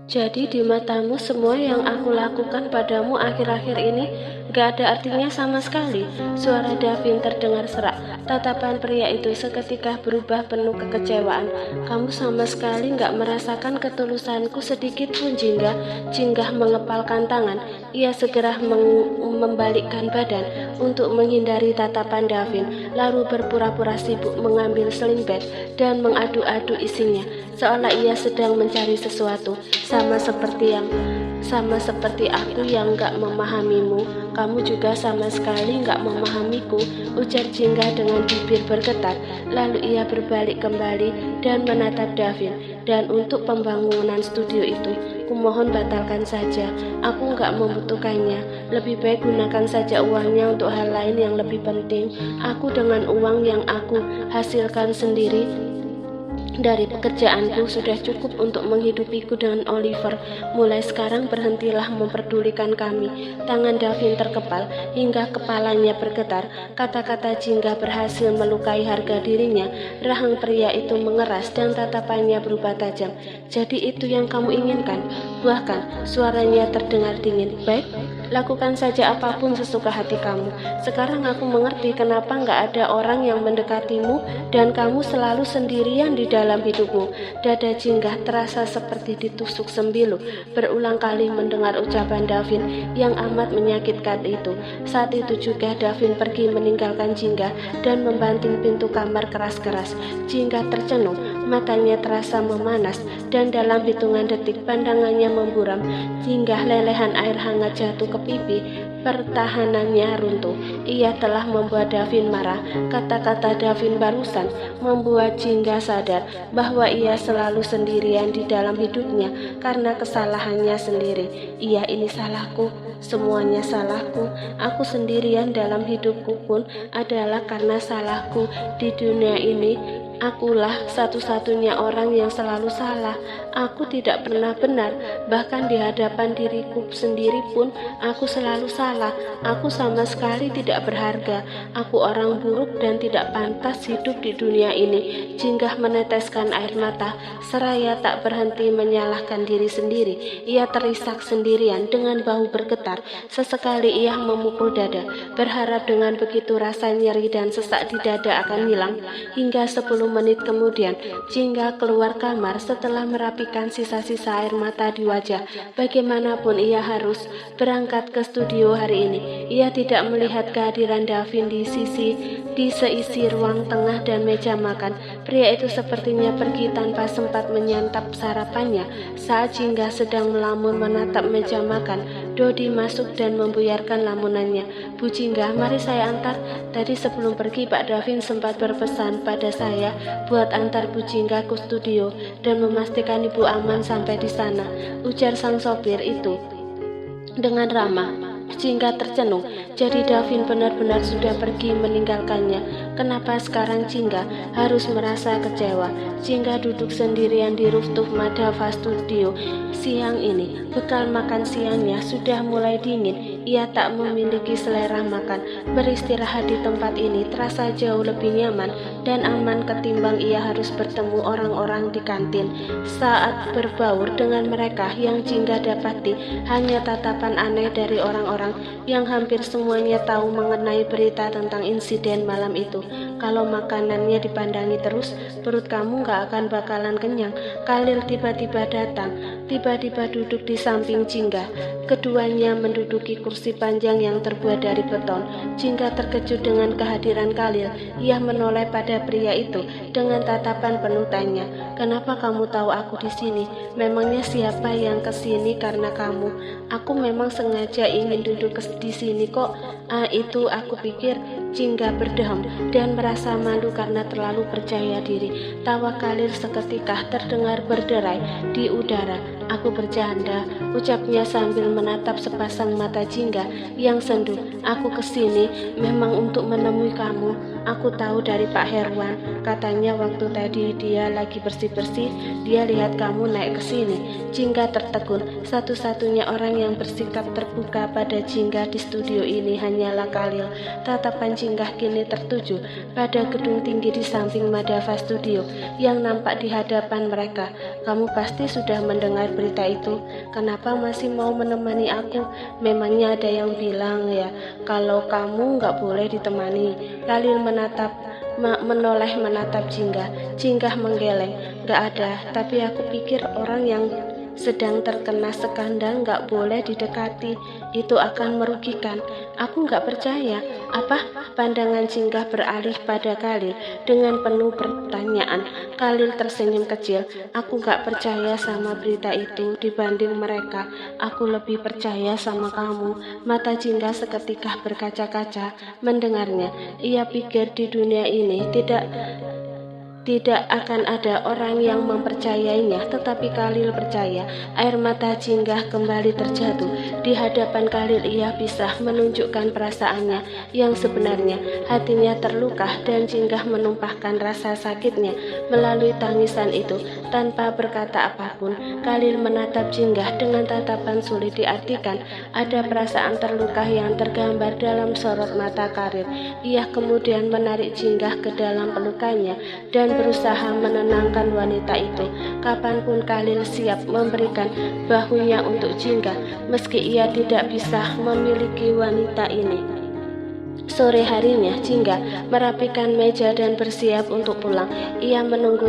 Jadi di matamu semua yang aku lakukan padamu akhir-akhir ini gak ada artinya sama sekali. Suara Davin terdengar serak. Tatapan pria itu seketika berubah penuh kekecewaan. Kamu sama sekali gak merasakan ketulusanku sedikit pun, Jingga. Jingga mengepalkan tangan. Ia segera membalikkan badan untuk menghindari tatapan Davin, lalu berpura-pura sibuk mengambil sling bag dan mengadu-adu isinya, seolah ia sedang mencari sesuatu. Sama seperti aku yang gak memahamimu, kamu juga sama sekali gak memahamiku, ujar Jingga dengan bibir bergetar. Lalu ia berbalik kembali dan menatap Davin. Dan untuk pembangunan studio itu, kumohon batalkan saja. Aku gak membutuhkannya. Lebih baik gunakan saja uangnya untuk hal lain yang lebih penting. Aku dengan uang yang aku hasilkan sendiri dari pekerjaanku sudah cukup untuk menghidupiku dengan Oliver. Mulai sekarang berhentilah memperdulikan kami. Tangan Davin terkepal hingga kepalanya bergetar. Kata-kata Jingga berhasil melukai harga dirinya. Rahang pria itu mengeras dan tatapannya berubah tajam. Jadi itu yang kamu inginkan? Bahkan suaranya terdengar dingin. Baik, lakukan saja apapun sesuka hati kamu. Sekarang aku mengerti kenapa nggak ada orang yang mendekatimu dan kamu selalu sendirian di dalam hidupmu. Dada Jingga terasa seperti ditusuk sembilu. Berulang kali mendengar ucapan Davin yang amat menyakitkan itu. Saat itu juga Davin pergi meninggalkan Jingga dan membanting pintu kamar keras-keras. Jingga tercenung, matanya terasa memanas dan dalam hitungan detik pandangannya memburam hingga lelehan air hangat jatuh ke pipi. Pertahanannya runtuh. Ia telah membuat Davin marah. Kata-kata Davin barusan membuat Jingga sadar bahwa ia selalu sendirian di dalam hidupnya karena kesalahannya sendiri. Iya, ini salahku, semuanya salahku. Aku sendirian dalam hidupku pun adalah karena salahku. Di dunia ini akulah satu-satunya orang yang selalu salah. Aku tidak pernah benar. Bahkan di hadapan diriku sendiri pun aku selalu salah. Aku sama sekali tidak berharga. Aku orang buruk dan tidak pantas hidup di dunia ini. Jingga meneteskan air mata seraya tak berhenti menyalahkan diri sendiri. Ia terisak sendirian dengan bahu bergetar. Sesekali ia memukul dada, berharap dengan begitu rasa nyeri dan sesak di dada akan hilang. Hingga 10 menit kemudian, Jingga keluar kamar setelah merapikan sisa-sisa air mata di wajah. Bagaimanapun ia harus berangkat ke studio hari ini. Ia tidak melihat kehadiran Davin di seisi ruang tengah dan meja makan. Pria itu sepertinya pergi tanpa sempat menyantap sarapannya. Saat Jingga sedang melamun menatap meja makan, Dodi masuk dan membuyarkan lamunannya. Bu Jingga, mari saya antar. Tadi sebelum pergi Pak Davin sempat berpesan pada saya buat antar Bu Jingga ke studio dan memastikan Ibu aman sampai di sana, ujar sang sopir itu dengan ramah. Jingga tercenung. Jadi Davin benar-benar sudah pergi meninggalkannya. Kenapa sekarang Jingga harus merasa kecewa? Jingga duduk sendirian di rooftop Madhava Studio siang ini. Bekal makan siangnya sudah mulai dingin. Ia tak memiliki selera makan. Beristirahat di tempat ini terasa jauh lebih nyaman dan aman ketimbang ia harus bertemu orang-orang di kantin. Saat berbaur dengan mereka, yang Jingga dapati hanya tatapan aneh dari orang-orang yang hampir semuanya tahu mengenai berita tentang insiden malam itu. Kalau makanannya dipandangi terus, perut kamu gak akan bakalan kenyang. Khalil tiba-tiba datang, tiba-tiba duduk di samping Jingga. Keduanya menduduki kursi panjang yang terbuat dari beton. Jingga terkejut dengan kehadiran Khalil. Ia menoleh pada pria itu dengan tatapan penuh tanya. Kenapa kamu tahu aku di sini? Memangnya siapa yang kesini karena kamu? Aku memang sengaja ingin duduk di sini kok. Itu aku pikir. Jingga berdeham dan merasa malu karena terlalu percaya diri. Tawa Khalil seketika terdengar berderai di udara. Aku bercanda, ucapnya sambil menatap sepasang mata Jingga yang sendu. Aku kesini memang untuk menemui kamu. aku tahu dari Pak Herwan. Katanya waktu tadi dia lagi bersih-bersih, dia lihat kamu naik ke sini. Jingga tertegun. Satu-satunya orang yang bersikap terbuka pada Jingga di studio ini hanyalah Khalil. Tatapan Jingga kini tertuju pada gedung tinggi di samping Madava Studio yang nampak di hadapan mereka. Kamu pasti sudah mendengar berita itu. Kenapa masih mau menemani aku? Memangnya ada yang bilang ya kalau kamu nggak boleh ditemani. Khalil menoleh menatap Jingga. Jingga menggeleng. Nggak ada, tapi aku pikir orang yang sedang terkena skandal nggak boleh didekati, itu akan merugikan. Aku nggak percaya. Apa? Pandangan Jingga beralih pada Khalil dengan penuh pertanyaan. Khalil tersenyum kecil. Aku nggak percaya sama berita itu dibanding mereka. Aku lebih percaya sama kamu. Mata Jingga seketika berkaca-kaca mendengarnya. Ia pikir di dunia ini tidak akan ada orang yang mempercayainya, tetapi Khalil percaya. Air mata Jingga kembali terjatuh. Di hadapan Khalil ia bisa menunjukkan perasaannya yang sebenarnya. Hatinya terluka dan Jingga menumpahkan rasa sakitnya melalui tangisan itu. Tanpa berkata apapun, Khalil menatap Jingga dengan tatapan sulit diartikan. Ada perasaan terluka yang tergambar dalam sorot mata Khalil. Ia kemudian menarik Jingga ke dalam pelukannya dan berusaha menenangkan wanita itu. Kapanpun Khalil siap memberikan bahunya untuk Jingga, meski ia tidak bisa memiliki wanita ini. Sore harinya, Jingga merapikan meja dan bersiap untuk pulang. Ia menunggu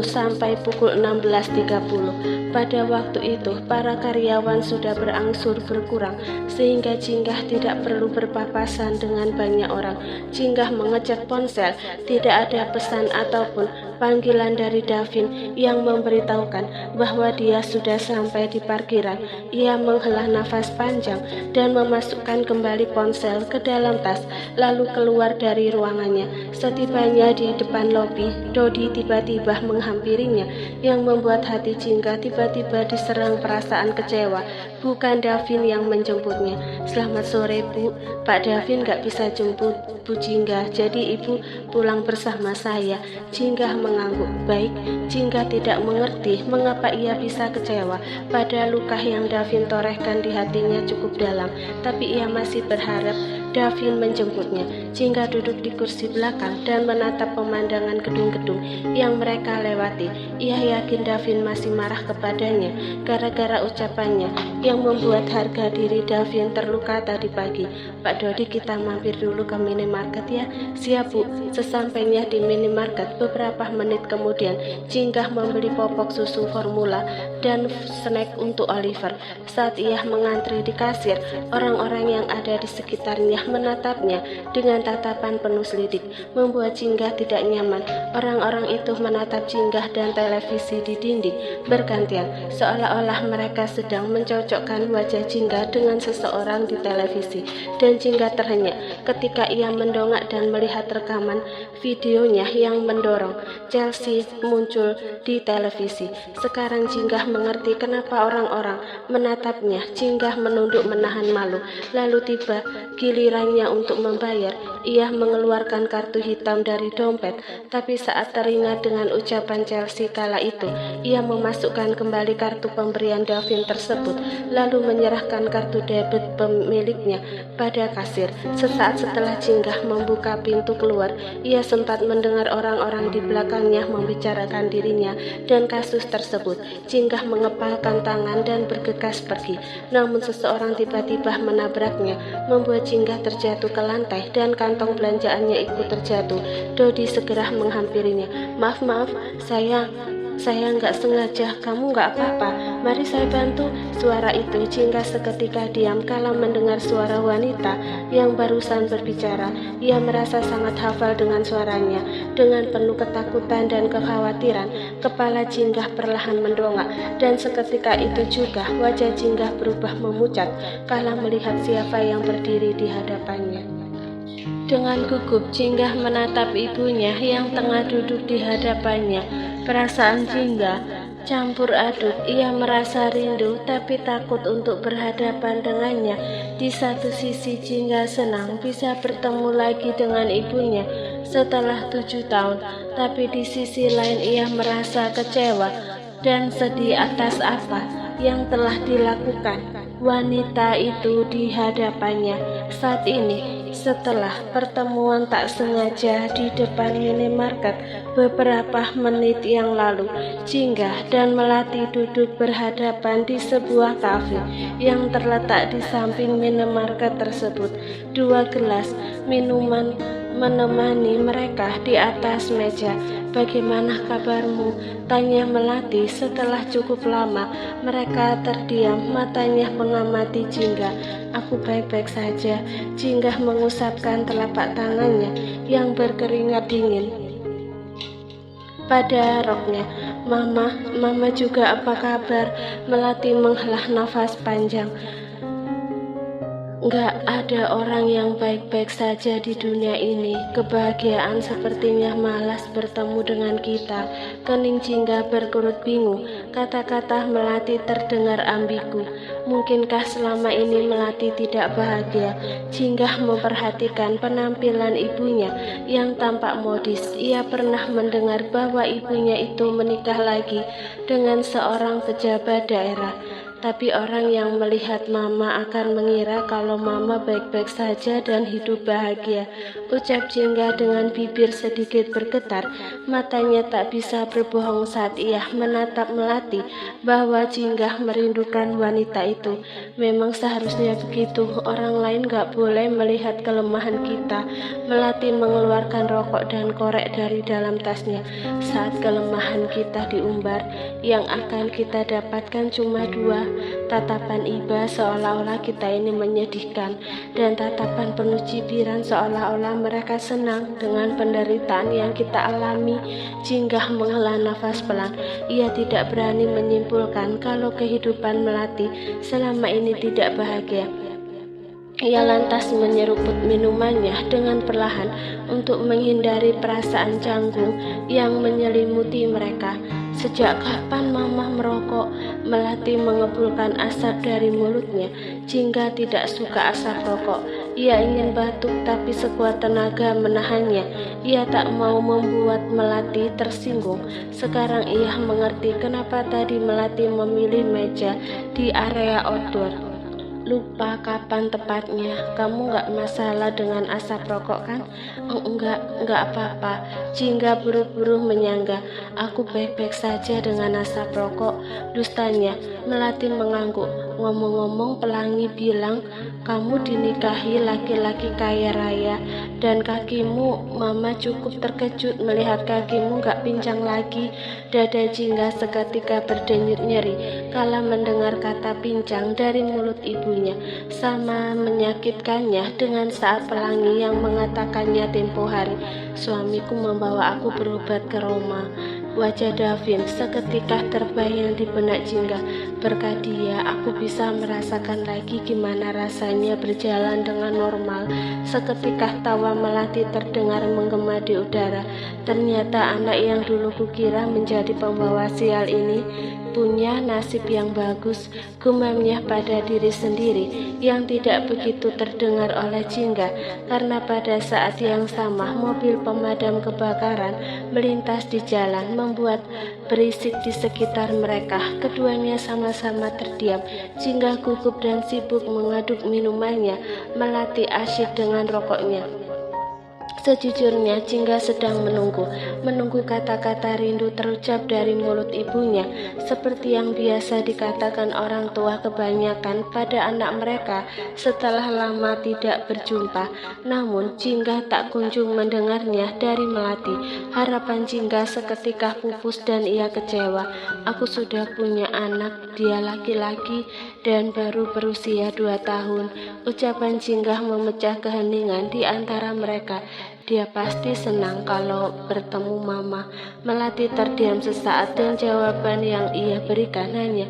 sampai pukul 16.30. Pada waktu itu, para karyawan sudah berangsur berkurang, sehingga Jingga tidak perlu berpapasan dengan banyak orang. Jingga mengecek ponsel, tidak ada pesan ataupun panggilan dari Davin yang memberitahukan bahwa dia sudah sampai di parkiran. Ia menghela nafas panjang dan memasukkan kembali ponsel ke dalam tas, lalu keluar dari ruangannya. Setibanya di depan lobi, Dodi tiba-tiba menghampirinya, yang membuat hati Jingga tiba-tiba diserang perasaan kecewa. Bukan Davin yang menjemputnya. Selamat sore, Bu. Pak Davin gak bisa jemput Bu Jingga, jadi Ibu pulang bersama saya. Jingga mengangguk. Baik. Jingga tidak mengerti mengapa ia bisa kecewa pada luka yang Davin torehkan di hatinya cukup dalam, tapi ia masih berharap Davin menjemputnya. Jingga duduk di kursi belakang dan menatap pemandangan gedung-gedung yang mereka lewati. Ia yakin Davin masih marah kepadanya gara-gara ucapannya yang membuat harga diri Davin terluka tadi pagi. Pak Dodi, kita mampir dulu ke minimarket ya. Siap, Bu. Sesampainya di minimarket beberapa menit kemudian, Jingga membeli popok susu formula dan snack untuk Oliver. Saat ia mengantri di kasir, orang-orang yang ada di sekitarnya menatapnya dengan tatapan penuh selidik, membuat Jingga tidak nyaman. Orang-orang itu menatap Jingga dan televisi di dinding bergantian, seolah-olah mereka sedang mencocokkan wajah Jingga dengan seseorang di televisi. Dan Jingga terhenyak ketika ia mendongak dan melihat rekaman videonya yang mendorong Chelsea muncul di televisi. Sekarang Jingga mengerti kenapa orang-orang menatapnya. Jingga menunduk menahan malu. Lalu tiba gilirannya untuk membayar. Ia mengeluarkan kartu hitam dari dompet, tapi saat teringat dengan ucapan Chelsea kala itu, ia memasukkan kembali kartu pemberian Davin tersebut, lalu menyerahkan kartu debit pemiliknya pada kasir. Sesaat setelah Jingga membuka pintu keluar, ia sempat mendengar orang-orang di belakangnya membicarakan dirinya dan kasus tersebut. Jingga mengepalkan tangan dan bergegas pergi, namun seseorang tiba-tiba menabraknya, membuat Jingga terjatuh ke lantai dan kantong belanjaannya ikut terjatuh. Dodi segera menghampirinya. Maaf, saya nggak sengaja. Kamu nggak apa-apa, mari saya bantu. Suara itu. Jingga seketika diam kala mendengar suara wanita yang barusan berbicara. Ia merasa sangat hafal dengan suaranya. Dengan penuh ketakutan dan kekhawatiran, kepala Jingga perlahan mendongak, dan seketika itu juga wajah Jingga berubah memucat kala melihat siapa yang berdiri di hadapannya. Dengan gugup, Jingga menatap ibunya yang tengah duduk di hadapannya. Perasaan Jingga campur aduk. Ia merasa rindu tapi takut untuk berhadapan dengannya. Di satu sisi Jingga senang bisa bertemu lagi dengan ibunya setelah 7 tahun, tapi di sisi lain ia merasa kecewa dan sedih atas apa yang telah dilakukan wanita itu di hadapannya. Saat ini, setelah pertemuan tak sengaja di depan minimarket beberapa menit yang lalu, Jingga dan Melati duduk berhadapan di sebuah kafe yang terletak di samping minimarket tersebut. 2 gelas minuman menemani mereka di atas meja. "Bagaimana kabarmu?" tanya Melati setelah cukup lama. Mereka terdiam, matanya mengamati Jingga. "Aku baik-baik saja." Jingga mengusapkan telapak tangannya yang berkeringat dingin pada roknya. Mama juga apa kabar?" Melati menghela nafas panjang. "Nggak ada orang yang baik-baik saja di dunia ini. Kebahagiaan sepertinya malas bertemu dengan kita." Kening Jingga berkerut bingung. Kata-kata Melati terdengar ambigu. Mungkinkah selama ini Melati tidak bahagia? Jingga memperhatikan penampilan ibunya yang tampak modis. Ia pernah mendengar bahwa ibunya itu menikah lagi dengan seorang pejabat daerah. Tapi orang yang melihat Mama akan mengira kalau Mama baik-baik saja dan hidup bahagia, ucap Jingga dengan bibir sedikit bergetar. Matanya tak bisa berbohong saat ia menatap Melati bahwa Jingga merindukan wanita itu. Memang seharusnya begitu, orang lain gak boleh melihat kelemahan kita. Melati mengeluarkan rokok dan korek dari dalam tasnya. Saat kelemahan kita diumbar, yang akan kita dapatkan cuma 2. Tatapan iba seolah-olah kita ini menyedihkan, dan tatapan penuh cibiran seolah-olah mereka senang dengan penderitaan yang kita alami. Jingga menghela nafas pelan. Ia tidak berani menyimpulkan kalau kehidupan Melati selama ini tidak bahagia. Ia lantas menyeruput minumannya dengan perlahan untuk menghindari perasaan canggung yang menyelimuti mereka. "Sejak kapan Mama merokok?" Melati mengebulkan asap dari mulutnya. Jingga tidak suka asap rokok. Ia ingin batuk tapi sekuat tenaga menahannya. Ia tak mau membuat Melati tersinggung. Sekarang ia mengerti kenapa tadi Melati memilih meja di area outdoor. "Lupa kapan tepatnya. Kamu nggak masalah dengan asap rokok kan?" Enggak apa-apa." Jingga buru-buru menyangga. "Aku baik-baik saja dengan asap rokok." Dustanya. Melati mengangguk. "Ngomong-ngomong, Pelangi bilang kamu dinikahi laki-laki kaya raya dan kakimu." Mama cukup terkejut melihat kakimu nggak pincang lagi. Dada Jingga seketika berdenyut nyeri kala mendengar kata pincang dari mulut ibunya. Sama menyakitkannya dengan saat Pelangi yang mengatakannya tempo hari. "Suamiku membawa aku berobat ke Roma." Wajah Davin seketika terbayang di benak Jingga. Berkat dia, aku bisa merasakan lagi gimana rasanya berjalan dengan normal. Seketika tawa Melati terdengar menggema di udara. Ternyata anak yang dulu kukira menjadi pembawa sial ini punya nasib yang bagus, gumamnya pada diri sendiri yang tidak begitu terdengar oleh Jingga karena pada saat yang sama mobil pemadam kebakaran melintas di jalan membuat berisik di sekitar mereka. Keduanya sama-sama terdiam. Jingga gugup dan sibuk mengaduk minumannya. Melati asyik dengan rokoknya. Sejujurnya Jingga sedang menunggu kata-kata rindu terucap dari mulut ibunya, seperti yang biasa dikatakan orang tua kebanyakan pada anak mereka setelah lama tidak berjumpa. Namun Jingga tak kunjung mendengarnya dari Melati. Harapan Jingga seketika pupus dan ia kecewa. "Aku sudah punya anak, dia laki-laki dan baru berusia 2 tahun. Ucapan Jingga memecah keheningan di antara mereka. Dia pasti senang kalau bertemu Mama. Melati terdiam sesaat dan jawaban yang ia berikan hanya,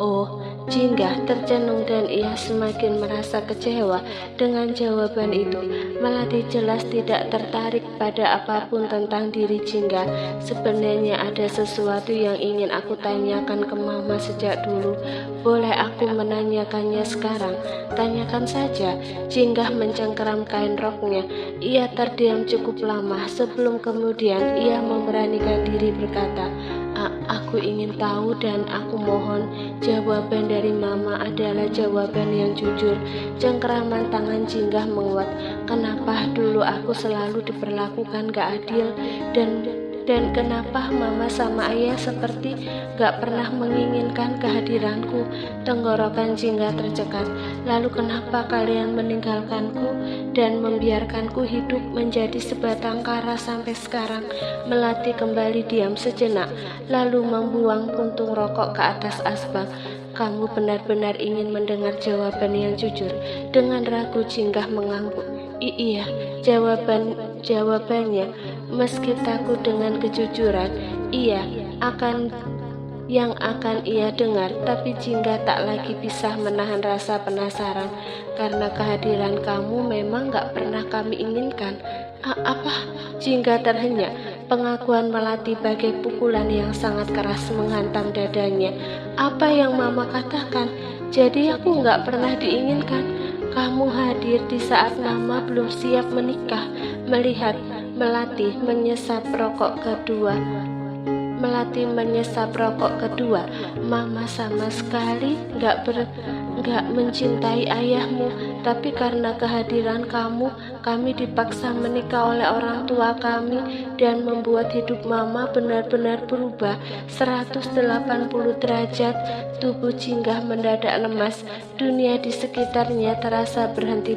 Oh, Jingga tercenung dan ia semakin merasa kecewa dengan jawaban itu. Melati jelas tidak tertarik pada apapun tentang diri Jingga. Sebenarnya ada sesuatu yang ingin aku tanyakan ke Mama sejak dulu. Boleh aku menanyakannya sekarang? Tanyakan saja. Jingga mencengkeram kain roknya. Ia terdiam cukup lama sebelum kemudian ia memberanikan diri berkata, Aku ingin tahu dan aku mohon jawaban dari Mama adalah jawaban yang jujur. Cengkeraman tangan Jingga menguat. Kenapa dulu aku selalu diperlakukan gak adil dan kenapa Mama sama Ayah seperti gak pernah menginginkan kehadiranku? Tenggorokan Jingga tercekat. Lalu kenapa kalian meninggalkanku dan membiarkanku hidup menjadi sebatang kara sampai sekarang? Melati kembali diam sejenak, lalu membuang puntung rokok ke atas asbak. Kamu benar-benar ingin mendengar jawaban yang jujur? Dengan ragu Jingga mengangguk. Iya, jawabannya, meski takut dengan kejujuran, iya, akan ia dengar, tapi Jingga tak lagi bisa menahan rasa penasaran. Karena kehadiran kamu memang gak pernah kami inginkan. Apa? Jingga terhenyak. Pengakuan Melati bagai pukulan yang sangat keras menghantam dadanya. Apa yang Mama katakan? Jadi aku gak pernah diinginkan. Kamu hadir di saat Mama belum siap menikah. Melihat Melati menyesap rokok kedua. Mama sama sekali gak mencintai ayahmu, tapi karena kehadiran kamu, kami dipaksa menikah oleh orang tua kami dan membuat hidup Mama benar-benar berubah 180 derajat. Tubuh Jingga mendadak lemas. Dunia di sekitarnya terasa berhenti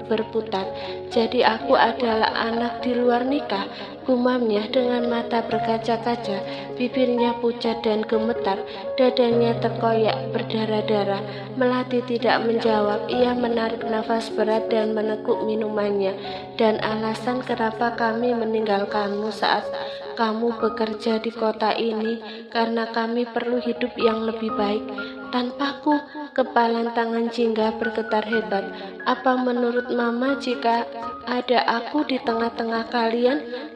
berputar. Jadi aku adalah anak di luar nikah, gumamnya dengan mata berkaca-kaca. Bibirnya pucat dan gemetar, dadanya terkoyak berdarah-darah. Melati tidak menjawab. Ia menarik nafas berat dan meneguk minumannya. Dan alasan kenapa kami meninggalkanmu saat kamu bekerja di kota ini, karena kami perlu hidup yang lebih baik. Tanpaku, kepalan tangan Jingga bergetar hebat. Apa menurut Mama jika ada aku di tengah-tengah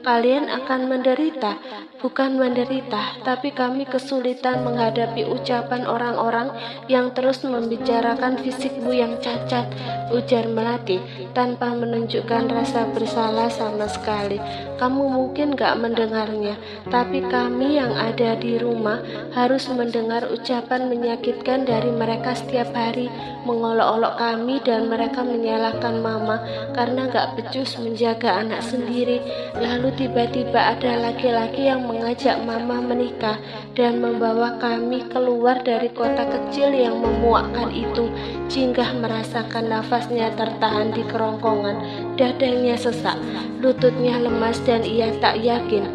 kalian akan menderita? Bukan menderita, tapi kami kesulitan menghadapi ucapan orang-orang yang terus membicarakan fisikmu yang cacat, ujar Melati tanpa menunjukkan rasa bersalah sama sekali. Kamu mungkin gak mendengarnya, tapi kami yang ada di rumah harus mendengar ucapan menyakitkan dari mereka setiap hari, mengolok-olok kami dan mereka menyalahkan Mama karena gak becus menjaga anak sendiri. Lalu tiba-tiba ada laki-laki yang mengajak Mama menikah dan membawa kami keluar dari kota kecil yang memuakkan itu. Jingga merasakan nafasnya tertahan di kerongkongan, dadanya sesak, lututnya lemas dan ia tak yakin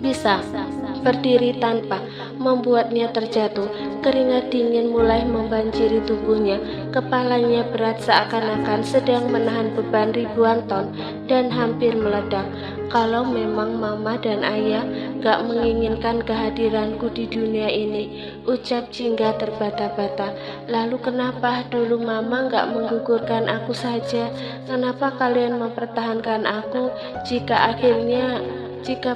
bisa berdiri tanpa membuatnya terjatuh. Keringat dingin mulai membanjiri tubuhnya. Kepalanya berat seakan-akan sedang menahan beban ribuan ton dan hampir meledak. Kalau memang Mama dan Ayah gak menginginkan kehadiranku di dunia ini, ucap Jingga terbata-bata. Lalu kenapa dulu Mama gak menggugurkan aku saja? Kenapa kalian mempertahankan aku jika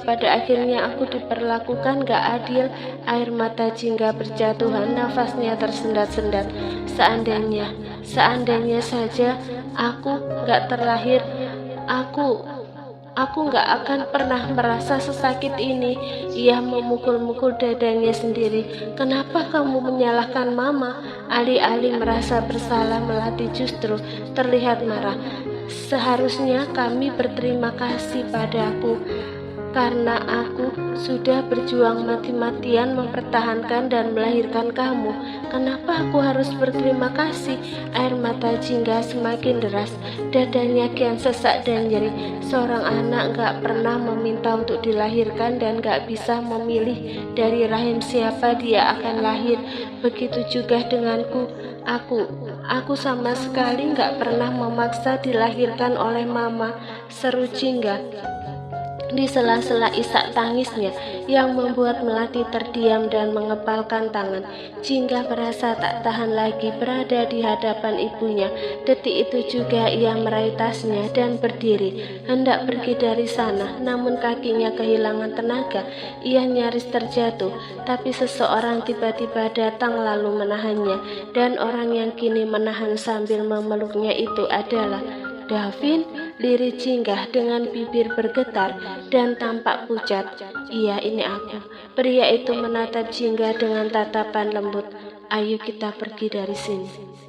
pada akhirnya aku diperlakukan gak adil? Air mata Jingga berjatuhan, nafasnya tersendat-sendat. Seandainya saja aku gak terlahir, aku gak akan pernah merasa sesakit ini. Ia memukul-mukul dadanya sendiri. Kenapa kamu menyalahkan Mama? Alih-alih merasa bersalah, Melati justru terlihat marah. Seharusnya kami berterima kasih padaku, karena aku sudah berjuang mati-matian mempertahankan dan melahirkan kamu. Kenapa aku harus berterima kasih? Air mata Jingga semakin deras, dadanya kian sesak dan nyeri. Seorang anak gak pernah meminta untuk dilahirkan dan gak bisa memilih dari rahim siapa dia akan lahir. Begitu juga denganku. Aku sama sekali gak pernah memaksa dilahirkan oleh Mama, seru Jingga. di sela-sela isak tangisnya yang membuat Melati terdiam dan mengepalkan tangan. Jingga merasa tak tahan lagi berada di hadapan ibunya. Detik itu juga ia meraih tasnya dan berdiri, hendak pergi dari sana, namun kakinya kehilangan tenaga. Ia nyaris terjatuh, tapi seseorang tiba-tiba datang lalu menahannya, dan orang yang kini menahan sambil memeluknya itu adalah Davin. Lirik Jingga dengan bibir bergetar dan tampak pucat. Iya, ini aku. Pria itu menatap Jingga dengan tatapan lembut. Ayo kita pergi dari sini.